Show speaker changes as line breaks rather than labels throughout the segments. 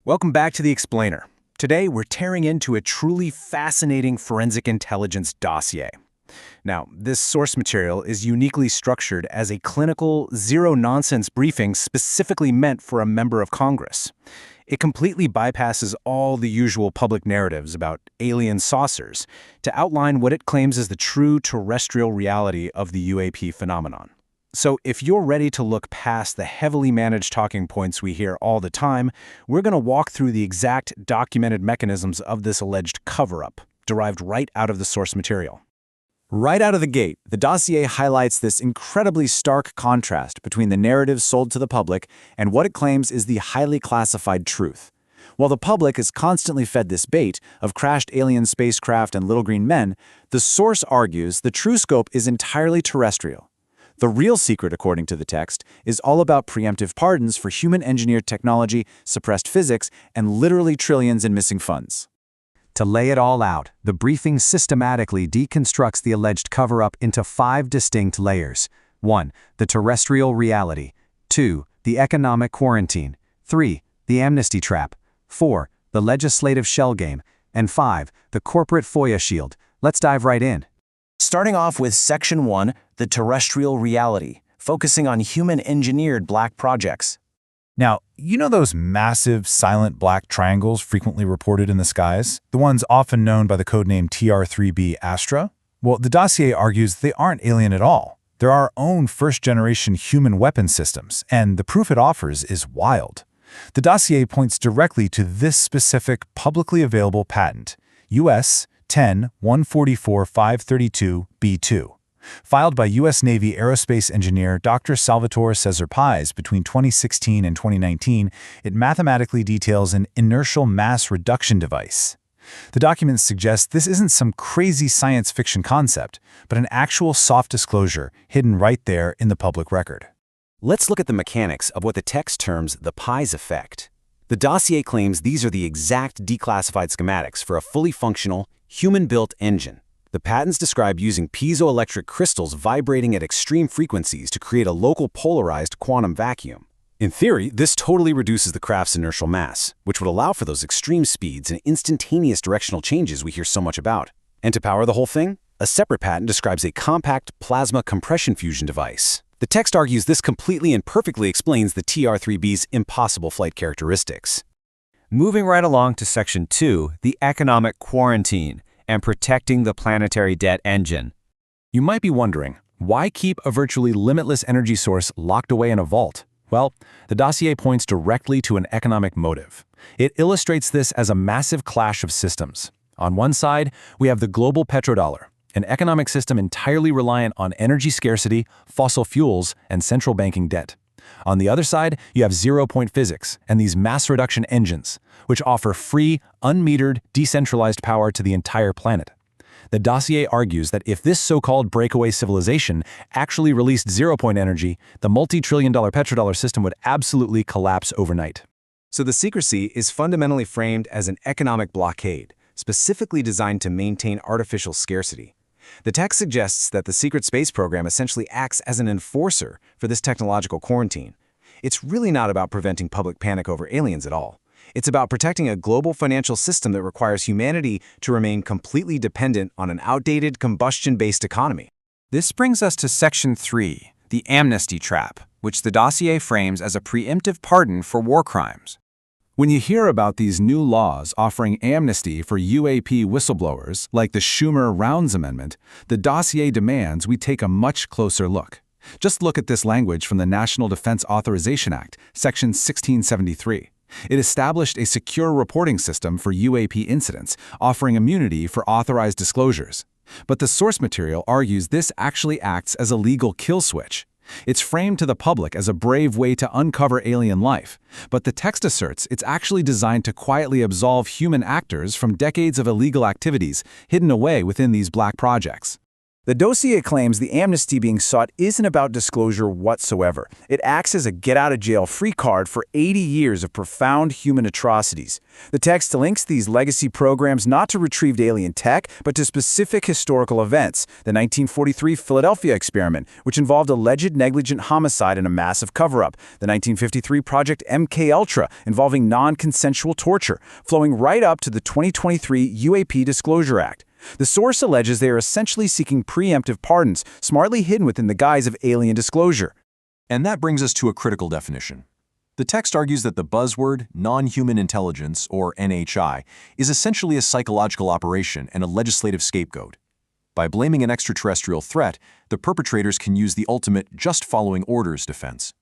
Welcome back to The Explainer. Today, we're tearing into a truly fascinating forensic intelligence dossier. Now, this source material is uniquely structured as a clinical, zero-nonsense briefing specifically meant for a member of Congress. It completely bypasses all the usual public narratives about alien saucers to outline what it claims is the true terrestrial reality of the UAP phenomenon. So if you're ready to look past the heavily managed talking points we hear all the time, we're going to walk through the exact documented mechanisms of this alleged cover-up, derived right out of the source material.
Right out of the gate, the dossier highlights this incredibly stark contrast between the narratives sold to the public and what it claims is the highly classified truth. While the public is constantly fed this bait of crashed alien spacecraft and little green men, the source argues the true scope is entirely terrestrial. The real secret, according to the text, is all about preemptive pardons for human-engineered technology, suppressed physics, and literally trillions in missing funds. To lay it all out, the briefing systematically deconstructs the alleged cover-up into 5 distinct layers. 1. The terrestrial reality. 2. The economic quarantine. 3. The amnesty trap. 4. The legislative shell game. And 5. The corporate FOIA shield. Let's dive right in.
Starting off with Section 1, the terrestrial reality, focusing on human-engineered black projects.
Now, you know those massive, silent black triangles frequently reported in the skies? The ones often known by the codename TR-3B Astra? Well, the dossier argues they aren't alien at all. They're our own first-generation human weapon systems, and the proof it offers is wild. The dossier points directly to this specific publicly available patent, US 10-144-532-B2. Filed by U.S. Navy aerospace engineer Dr. Salvatore Cesar Pais between 2016 and 2019, it mathematically details an inertial mass reduction device. The document suggests this isn't some crazy science fiction concept, but an actual soft disclosure hidden right there in the public record.
Let's look at the mechanics of what the text terms the Pais effect. The dossier claims these are the exact declassified schematics for a fully functional, human-built engine. The patents describe using piezoelectric crystals vibrating at extreme frequencies to create a local polarized quantum vacuum. In theory, this totally reduces the craft's inertial mass, which would allow for those extreme speeds and instantaneous directional changes we hear so much about. And to power the whole thing, a separate patent describes a compact plasma compression fusion device. The text argues this completely and perfectly explains the TR-3B's impossible flight characteristics.
Moving right along to Section 2, the economic quarantine, and protecting the planetary debt engine.
You might be wondering, why keep a virtually limitless energy source locked away in a vault? Well, the dossier points directly to an economic motive. It illustrates this as a massive clash of systems. On one side, we have the global petrodollar, an economic system entirely reliant on energy scarcity, fossil fuels, and central banking debt. On the other side, you have zero-point physics and these mass reduction engines, which offer free, unmetered, decentralized power to the entire planet. The dossier argues that if this so-called breakaway civilization actually released zero-point energy, the multi-trillion-dollar petrodollar system would absolutely collapse overnight.
So the secrecy is fundamentally framed as an economic blockade, specifically designed to maintain artificial scarcity. The text suggests that the secret space program essentially acts as an enforcer for this technological quarantine. It's really not about preventing public panic over aliens at all. It's about protecting a global financial system that requires humanity to remain completely dependent on an outdated, combustion-based economy.
This brings us to Section 3, the amnesty trap, which the dossier frames as a preemptive pardon for war crimes.
When you hear about these new laws offering amnesty for UAP whistleblowers, like the Schumer-Rounds Amendment, the dossier demands we take a much closer look. Just look at this language from the National Defense Authorization Act, Section 1673. It established a secure reporting system for UAP incidents, offering immunity for authorized disclosures. But the source material argues this actually acts as a legal kill switch. It's framed to the public as a brave way to uncover alien life, but the text asserts it's actually designed to quietly absolve human actors from decades of illegal activities hidden away within these black projects.
The dossier claims the amnesty being sought isn't about disclosure whatsoever. It acts as a get-out-of-jail-free card for 80 years of profound human atrocities. The text links these legacy programs not to retrieved alien tech, but to specific historical events. The 1943 Philadelphia experiment, which involved alleged negligent homicide and a massive cover-up. The 1953 Project MKUltra, involving non-consensual torture, flowing right up to the 2023 UAP Disclosure Act. The source alleges they are essentially seeking preemptive pardons, smartly hidden within the guise of alien disclosure.
And that brings us to a critical definition. The text argues that the buzzword non-human intelligence, or NHI, is essentially a psychological operation and a legislative scapegoat. By blaming an extraterrestrial threat, the perpetrators can use the ultimate just following orders defense.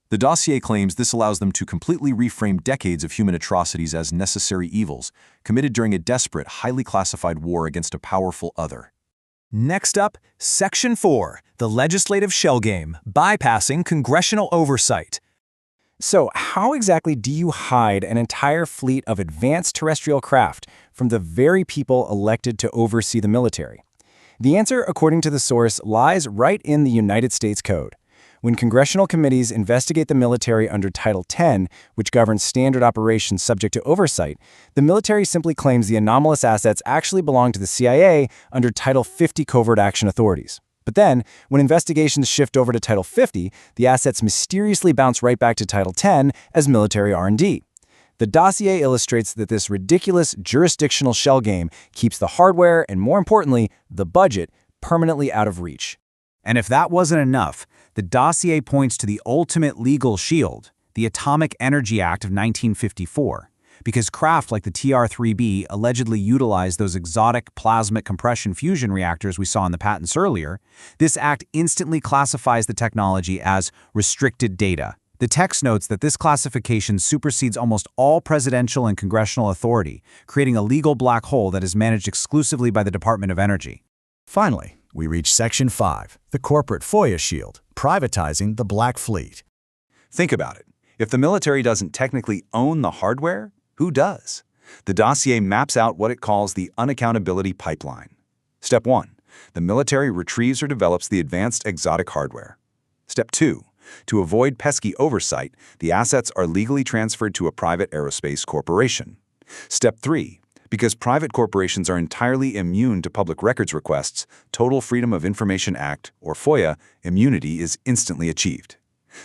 The dossier claims this allows them to completely reframe decades of human atrocities as necessary evils, committed during a desperate, highly classified war against a powerful other.
Next up, Section 4, the legislative shell game, bypassing congressional oversight. So, how exactly do you hide an entire fleet of advanced terrestrial craft from the very people elected to oversee the military? The answer, according to the source, lies right in the United States Code. When congressional committees investigate the military under Title 10, which governs standard operations subject to oversight, the military simply claims the anomalous assets actually belong to the CIA under Title 50 covert action authorities. But then, when investigations shift over to Title 50, the assets mysteriously bounce right back to Title 10 as military R&D. The dossier illustrates that this ridiculous jurisdictional shell game keeps the hardware and, more importantly, the budget permanently out of reach.
And if that wasn't enough, the dossier points to the ultimate legal shield, the Atomic Energy Act of 1954, because craft like the TR-3B allegedly utilized those exotic plasma compression fusion reactors we saw in the patents earlier. This act instantly classifies the technology as restricted data. The text notes that this classification supersedes almost all presidential and congressional authority, creating a legal black hole that is managed exclusively by the Department of Energy.
Finally, we reach Section 5, the corporate FOIA shield, privatizing the Black Fleet.
Think about it. If the military doesn't technically own the hardware, who does? The dossier maps out what it calls the unaccountability pipeline. Step 1. The military retrieves or develops the advanced exotic hardware. Step 2. To avoid pesky oversight, the assets are legally transferred to a private aerospace corporation. Step 3. Because private corporations are entirely immune to public records requests, Total Freedom of Information Act, or FOIA, immunity is instantly achieved.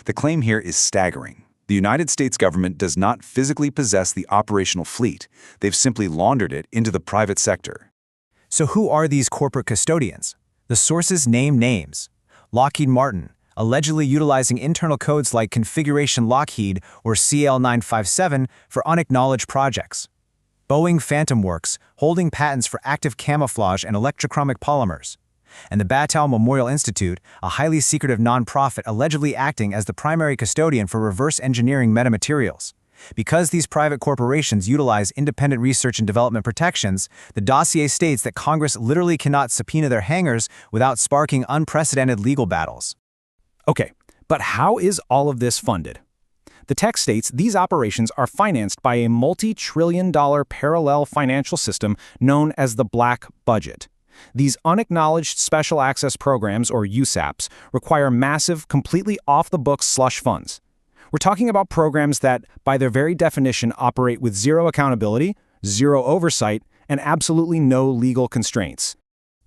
The claim here is staggering. The United States government does not physically possess the operational fleet. They've simply laundered it into the private sector.
So who are these corporate custodians? The sources name names. Lockheed Martin, allegedly utilizing internal codes like Configuration Lockheed or CL957 for unacknowledged projects. Boeing Phantom Works, holding patents for active camouflage and electrochromic polymers. And the Battelle Memorial Institute, a highly secretive nonprofit allegedly acting as the primary custodian for reverse engineering metamaterials. Because these private corporations utilize independent research and development protections, the dossier states that Congress literally cannot subpoena their hangars without sparking unprecedented legal battles.
Okay, but how is all of this funded? The text states these operations are financed by a multi-trillion-dollar parallel financial system known as the Black Budget. These unacknowledged special access programs, or USAPs, require massive, completely off-the-books slush funds. We're talking about programs that, by their very definition, operate with zero accountability, zero oversight, and absolutely no legal constraints.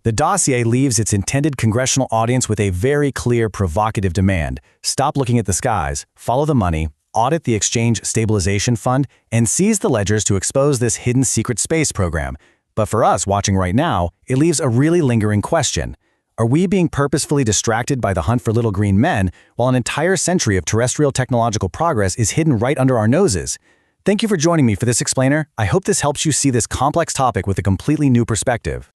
The dossier leaves its intended congressional audience with a very clear, provocative demand. Stop looking at the skies, follow the money, audit the Exchange Stabilization Fund, and seize the ledgers to expose this hidden secret space program. But for us watching right now, it leaves a really lingering question. Are we being purposefully distracted by the hunt for little green men while an entire century of terrestrial technological progress is hidden right under our noses? Thank you for joining me for this explainer. I hope this helps you see this complex topic with a completely new perspective.